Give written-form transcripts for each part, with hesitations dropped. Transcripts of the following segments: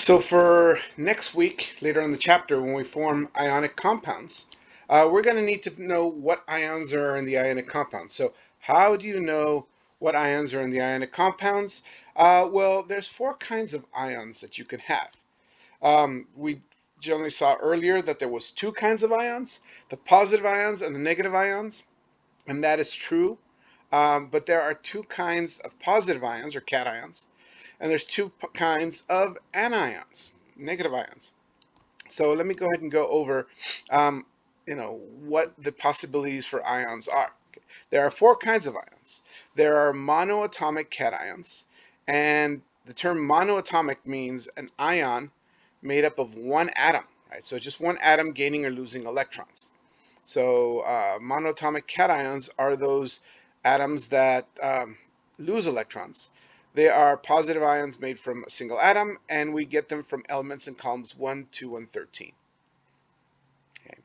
So for next week, later in the chapter, when we form ionic compounds, we're going to need to know what ions are in the ionic compounds. So how do you know what ions are in the ionic compounds? Well, there's four kinds of ions that you can have. We generally saw earlier that there was two kinds of ions, the positive ions and the negative ions, and that is true. But there are two kinds of positive ions, or cations, and there's two kinds of anions, negative ions. So let me go ahead and go over, um, what the possibilities for ions are. Okay. There are four kinds of ions. There are monoatomic cations, and the term monoatomic means an ion made up of one atom, right? So just one atom gaining or losing electrons. So monatomic cations are those atoms that lose electrons. They are positive ions made from a single atom, and we get them from elements in columns 1, 2, and 13. Okay.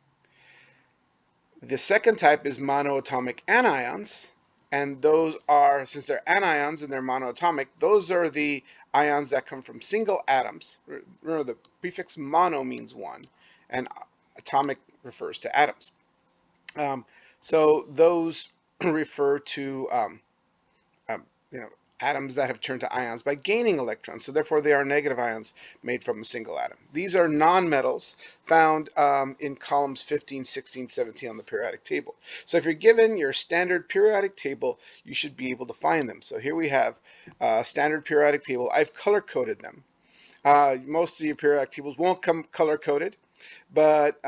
The second type is monoatomic anions, and those are, since they're anions and they're monoatomic, those are the ions that come from single atoms. Remember, the prefix mono means one, and atomic refers to atoms. So those refer to um, you know atoms that have turned to ions by gaining electrons. So therefore, they are negative ions made from a single atom. These are nonmetals found in columns 15, 16, 17 on the periodic table. So if you're given your standard periodic table, you should be able to find them. So here we have standard periodic table. I've color coded them. Most of your periodic tables won't come color coded, but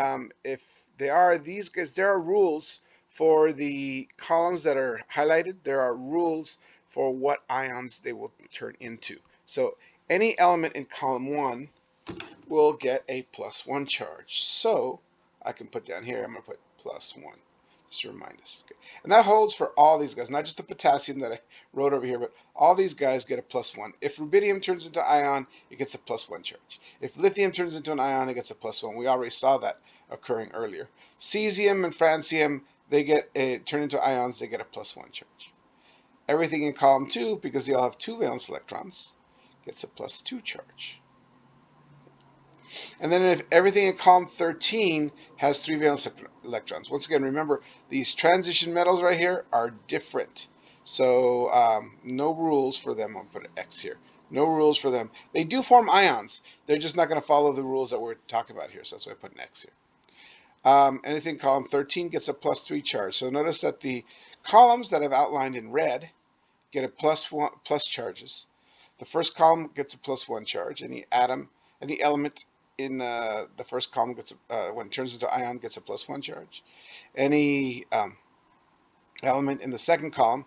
if they are these guys, there are rules for the columns that are highlighted. There are rules for what ions they will turn into. So any element in column 1 will get a +1 charge. So I can put down here, I'm going to put +1, just to remind us. Okay. And that holds for all these guys, not just the potassium that I wrote over here, but all these guys get a +1. If rubidium turns into ion, it gets a +1 charge. If lithium turns into an ion, it gets a +1. We already saw that occurring earlier. Cesium and francium, they get turn into ions, they get a +1 charge. Everything in column 2, because they all have 2 valence electrons, gets a +2 charge. And then if everything in column 13 has 3 valence electrons. Once again, remember, these transition metals right here are different. So no rules for them. I'll put an X here. No rules for them. They do form ions. They're just not going to follow the rules that we're talking about here. So that's why I put an X here. Anything in column 13 gets a +3 charge. So notice that the columns that I've outlined in red get a plus charges. The first column gets a +1 charge. Any element in the first column gets when it turns into ion gets a +1 charge. Any element in the second column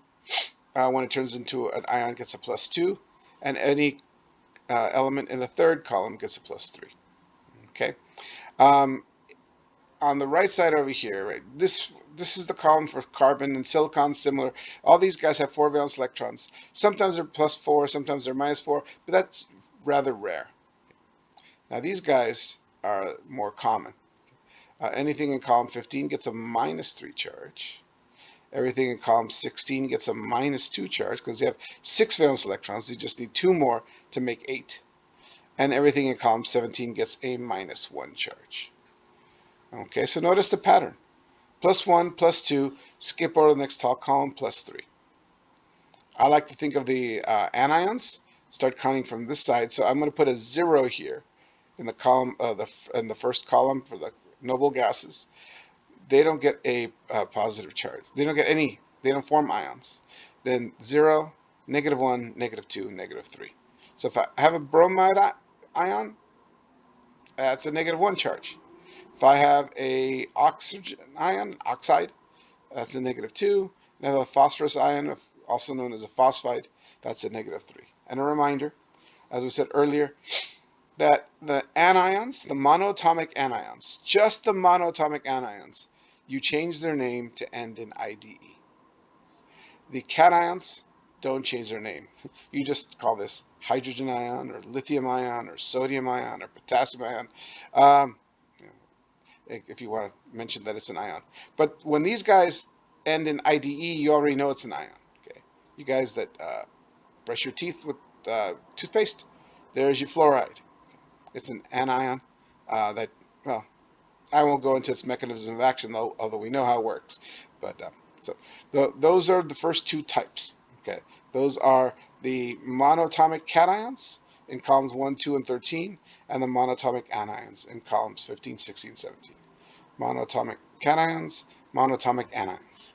when it turns into an ion gets a +2, and any element in the third column gets a +3. Okay. On the right side over here, right, this is the column for carbon, and silicon similar. All these guys have 4 valence electrons. Sometimes they're +4, sometimes they're -4, but that's rather rare. Now these guys are more common. Anything in column 15 gets a -3 charge. Everything in column 16 gets a -2 charge because they have 6 valence electrons. They just need 2 more to make 8. And everything in column 17 gets a -1 charge. Okay, so notice the pattern. +1, +2, skip over the next tall column, +3. I like to think of the anions, start counting from this side. So I'm going to put a 0 here in the column, in the first column for the noble gases. They don't get a positive charge. They don't get any. They don't form ions. Then 0, -1, -2, -3. So if I have a bromide ion, that's a -1 charge. If I have a oxygen ion, oxide, that's a -2. And I have a phosphorus ion, also known as a phosphide, that's a -3. And a reminder, as we said earlier, that the anions, the monoatomic anions, just the monoatomic anions, you change their name to end in IDE. The cations don't change their name. You just call this hydrogen ion or lithium ion or sodium ion or potassium ion. Um, if you want to mention that it's an ion. But when these guys end in IDE, you already know it's an ion. Okay, you guys that brush your teeth with toothpaste, there's your fluoride. It's an anion that, well, I won't go into its mechanism of action, though, although we know how it works. But so those are the first two types. Okay, those are the monatomic cations in columns 1, 2, and 13, and the monatomic anions in columns 15, 16, 17. Monatomic cations, monatomic anions.